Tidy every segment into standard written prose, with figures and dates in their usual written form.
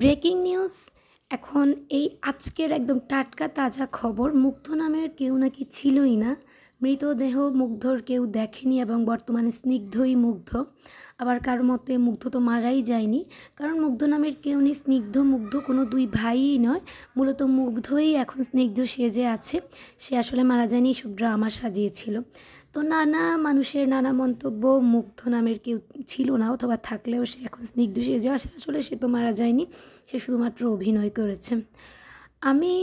Breaking news. এখন এই আজকের একদম টাটকা তাজা খবর, মুগ্ধ নামের কেউ নাকি ছিলই না। মৃতদেহ মুগ্ধর কেউ দেখেনি এবং বর্তমানে স্নিগ্ধই মুগ্ধ। আবার কারোর মতে মুগ্ধ তো মারাই যায়নি, কারণ মুগ্ধ নামের কেউ নেই। স্নিগ্ধ মুগ্ধ কোনো দুই ভাইই নয়, মূলত মুগ্ধই এখন স্নিগ্ধ সেজে আছে। সে আসলে মারা যায়নি, সব ড্রামা সাজিয়েছিল। তো নানা মানুষের নানা মন্তব্য, মুগ্ধ নামের কেউ ছিল না, অথবা থাকলেও সে এখন স্নিগ্ধ সেজে আসে। আসলে সে তো মারা যায়নি, সে শুধুমাত্র অভিনয় করেছে। আমি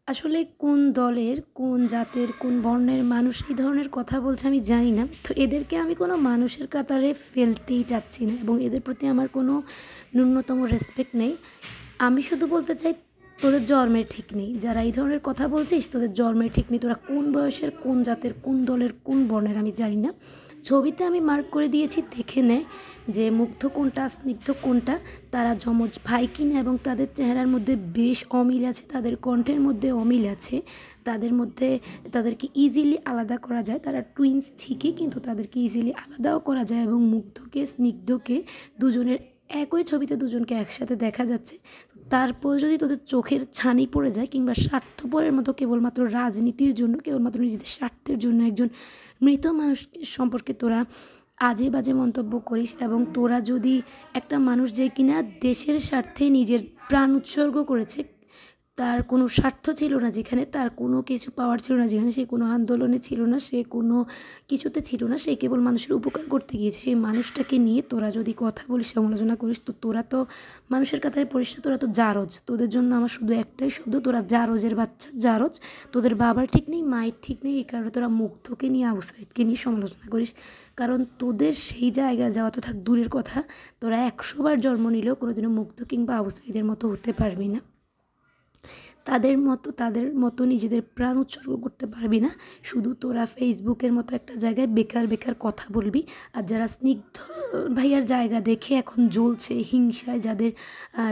আসলে কোন দলের, কোন জাতের, কোন বর্ণের মানুষ এই ধরনের কথা বলছে আমি জানি না। তো এদেরকে আমি কোনো মানুষের কাতারে ফেলতেই চাচ্ছি না এবং এদের প্রতি আমার কোনো ন্যূনতম রেসপেক্ট নেই। আমি শুধু বলতে চাই, তোদের জন্মের ঠিক নেই। যারা এই ধরনের কথা বলছিস, তোদের জন্মের ঠিক নেই। তোরা কোন বয়সের, কোন জাতের, কোন দলের, কোন বর্ণের আমি জানি না। ছবিতে আমি মার্ক করে দিয়েছি, দেখে নেয় যে মুগ্ধ কোনটা, স্নিগ্ধ কোনটা, তারা যমজ ভাই কিনা, এবং তাদের চেহারার মধ্যে বেশ অমিল আছে, তাদের কণ্ঠের মধ্যে অমিল আছে, তাদের মধ্যে তাদেরকে ইজিলি আলাদা করা যায়। তারা টুইন্স ঠিকই, কিন্তু তাদেরকে ইজিলি আলাদাও করা যায়। এবং মুগ্ধকে স্নিগ্ধকে দুজনের একই ছবিতে দুজনকে একসাথে দেখা যাচ্ছে। তারপর যদি তোদের চোখের ছানি পড়ে যায়, কিংবা স্বার্থপরের মতো কেবলমাত্র রাজনীতির জন্য, কেবলমাত্র নিজেদের স্বার্থের জন্য একজন মৃত মানুষ সম্পর্কে তোরা আজে বাজে মন্তব্য করিস, এবং তোরা যদি একটা মানুষ যে কিনা দেশের স্বার্থে নিজের প্রাণ উৎসর্গ করেছে, তার কোনো স্বার্থ ছিল না, যেখানে তার কোনো কিছু পাওয়ার ছিল না, যেখানে সে কোনো আন্দোলনে ছিল না, সে কোনো কিছুতে ছিল না, সে কেবল মানুষের উপকার করতে গিয়েছে, সেই মানুষটাকে নিয়ে তোরা যদি কথা বলিস, সমালোচনা করিস, তো তোরা তো মানুষের কাতারে পড়িস না, তোরা তো জারজ। তোদের জন্য আমার শুধু একটাই শব্দ, তোরা জারজের বাচ্চা, জারজ। তোদের বাবার ঠিক নেই, মায়ের ঠিক নেই, এই কারণে তোরা মুগ্ধকে নিয়ে, আবু সাইদকে নিয়ে সমালোচনা করিস। কারণ তোদের সেই জায়গায় যাওয়া তো থাক দূরের কথা, তোরা 100 বার জন্ম নিলেও কোনোদিনও মুগ্ধ কিংবা আবু সাইদের মতো হতে পারবি না। তাদের মতো নিজেদের প্রাণ উৎসর্গ করতে পারবি না। শুধু তোরা ফেসবুকের মতো একটা জায়গায় বেকার বেকার কথা বলবি। আর যারা স্নিগ্ধ ভাইয়ার জায়গা দেখে এখন জ্বলছে হিংসায়, যাদের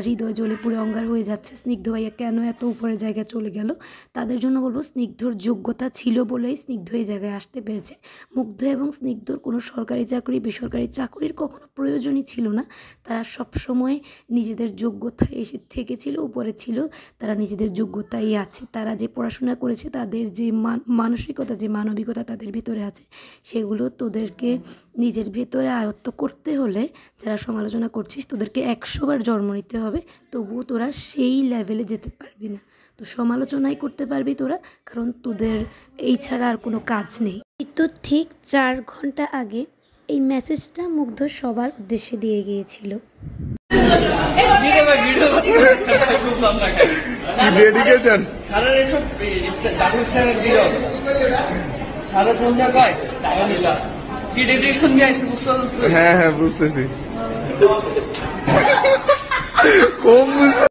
হৃদয় জ্বলে পুড়ে অঙ্গার হয়ে যাচ্ছে, স্নিগ্ধ ভাইয়া কেন এত উপরের জায়গায় চলে গেল, তাদের জন্য বলবো, স্নিগ্ধর যোগ্যতা ছিল বলেই স্নিগ্ধ এই জায়গায় আসতে পেরেছে। মুগ্ধ এবং স্নিগ্ধর কোনো সরকারি চাকরি, বেসরকারি চাকরির কখনো প্রয়োজনই ছিল না। তারা সবসময় নিজেদের যোগ্যতায় এসে থেকেছিল, উপরে ছিল, তারা নিজেদের যোগ্যতাই আছে। তারা যে পড়াশোনা করেছে, তাদের যে মানসিকতা, যে মানবিকতা তাদের ভিতরে আছে, সেগুলো তোদেরকে নিজের ভেতরে আয়ত্ত করতে হলে, যারা সমালোচনা করছিস, তোদেরকে 100 বার জন্ম নিতে হবে, তবুও তোরা সেই লেভেলে যেতে পারবি না। তো সমালোচনাই করতে পারবি তোরা, কারণ তোদের এই ছাড়া আর কোনো কাজ নেই। তো ঠিক 4 ঘন্টা আগে এই মেসেজটা মুগ্ধ সবার উদ্দেশ্যে দিয়ে গিয়েছিল। হ্যাঁ, বুঝতেছি।